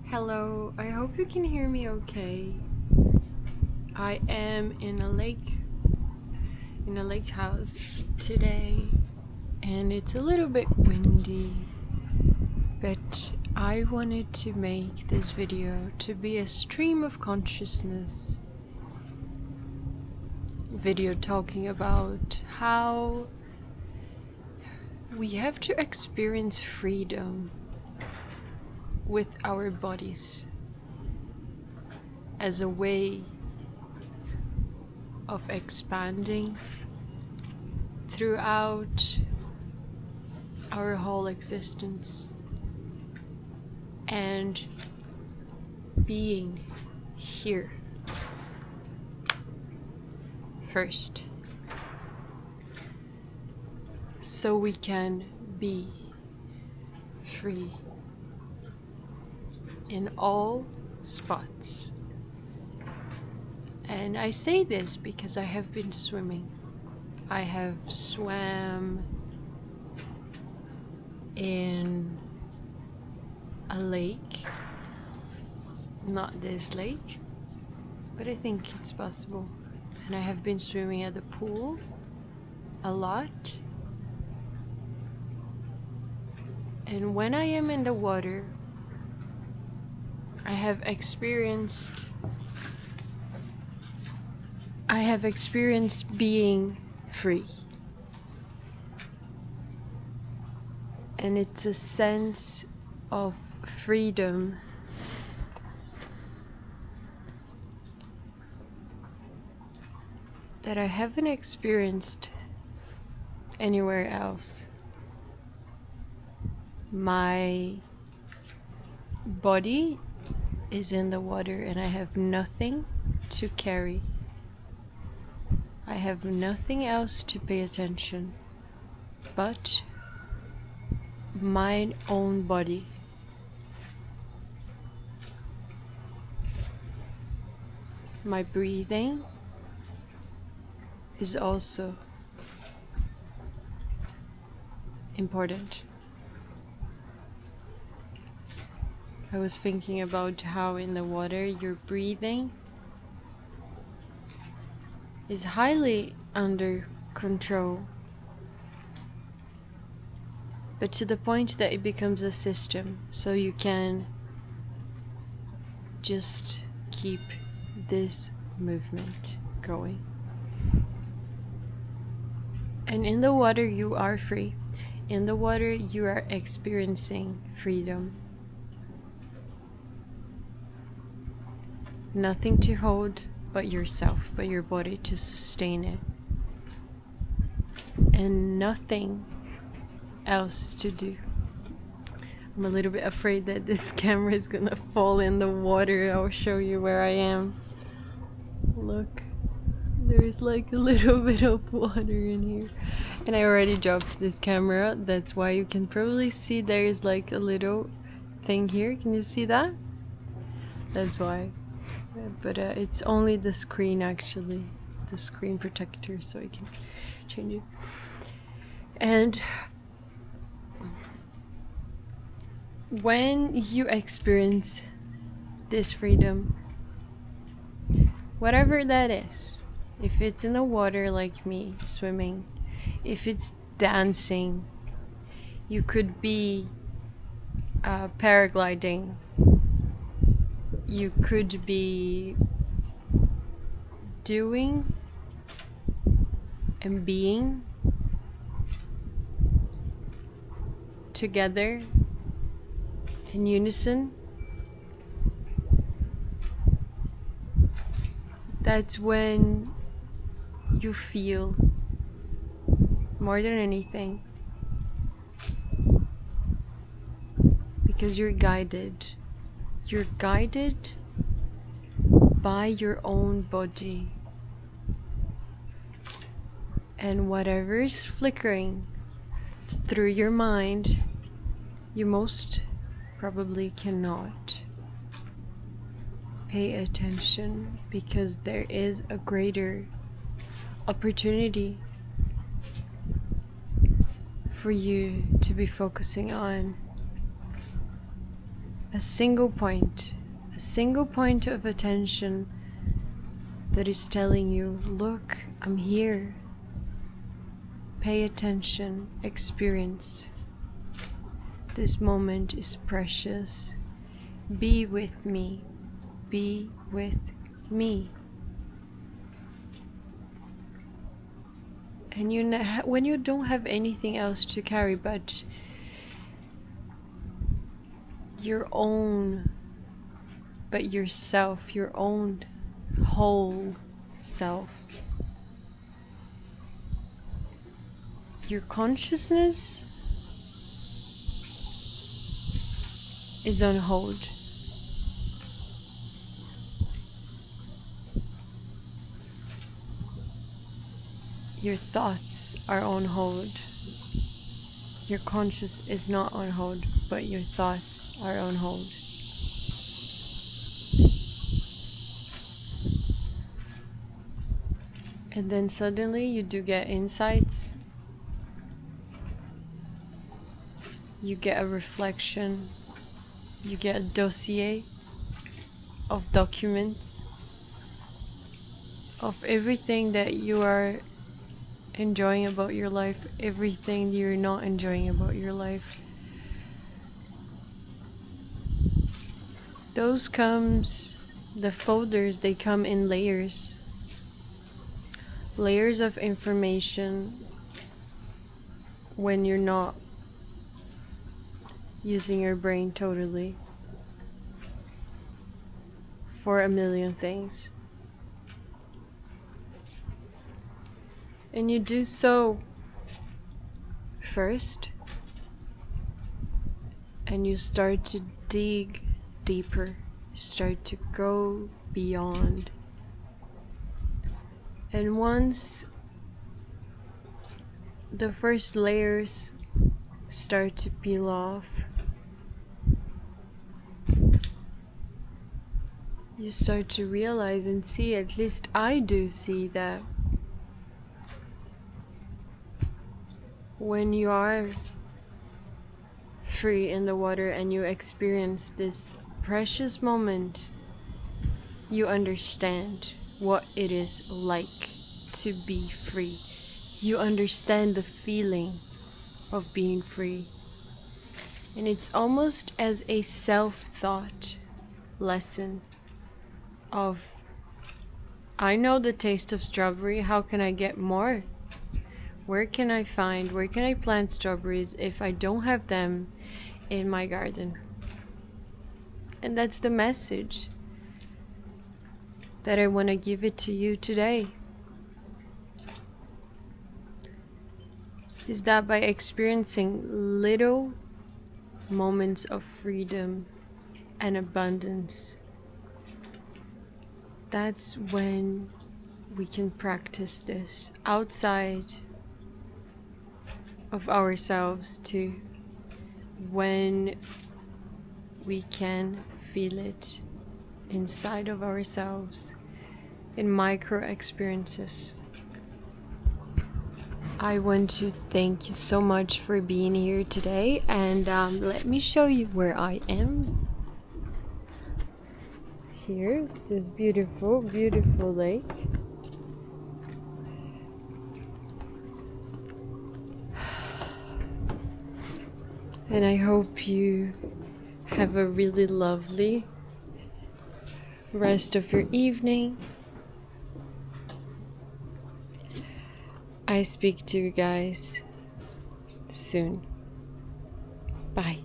Hello, I hope you can hear me okay. I am in a lake house today, and it's a little bit windy, but I wanted to make this video to be a stream of consciousness video talking about how we have to experience freedom with our bodies as a way of expanding throughout our whole existence and being here first, so we can be free in all spots. And I say this because I have been swimming. I have swam in a lake, not this lake, but I think it's possible. And I have been swimming at the pool a lot. And when I am in the water, I have experienced being free. And it's a sense of freedom that I haven't experienced anywhere else. My body is in the water and I have nothing to carry. I have nothing else to pay attention but my own body. My breathing is also important. I was thinking about how in the water your breathing is highly under control, but to the point that it becomes a system, so you can just keep this movement going. And in the water you are free. In the water you are experiencing freedom. Nothing to hold but yourself, but your body to sustain it. And nothing else to do. I'm a little bit afraid that this camera is gonna fall in the water. I'll show you where I am. Look, there's like a little bit of water in here. And I already dropped this camera. That's why you can probably see there's like a little thing here. Can you see that? That's why. But it's only the screen, actually, the screen protector, so I can change it. And when you experience this freedom, whatever that is, if it's in the water like me, swimming, if it's dancing, you could be paragliding, you could be doing and being together in unison. That's when you feel more than anything, because you're guided by your own body, and whatever is flickering through your mind, you most probably cannot pay attention, because there is a greater opportunity for you to be focusing on a single point of attention that is telling you, look, I'm here. Pay attention, experience. This moment is precious. Be with me. Be with me. And when you don't have anything else to carry but yourself, your own whole self, your consciousness is on hold. Your thoughts are on hold. Your conscious is not on hold, but your thoughts are on hold. And then suddenly you do get insights. You get a reflection. You get a dossier of documents of everything that you are enjoying about your life, everything you're not enjoying about your life. The folders, they come in layers of information when you're not using your brain totally for a million things. And you do so first, and you start to dig deeper, start to go beyond. And once the first layers start to peel off, you start to realize and see, at least I do see, that when you are free in the water and you experience this precious moment, you understand what it is like to be free. You understand the feeling of being free. And it's almost as a self-thought lesson of, I know the taste of strawberry, how can I get more? Where can I plant strawberries if I don't have them in my garden? And that's the message that I want to give it to you today. Is that by experiencing little moments of freedom and abundance, that's when we can practice this outside of ourselves too, when we can feel it inside of ourselves in micro experiences. I want to thank you so much for being here today, and let me show you where I am. Here, this beautiful, beautiful lake. And I hope you have a really lovely rest of your evening. I speak to you guys soon. Bye.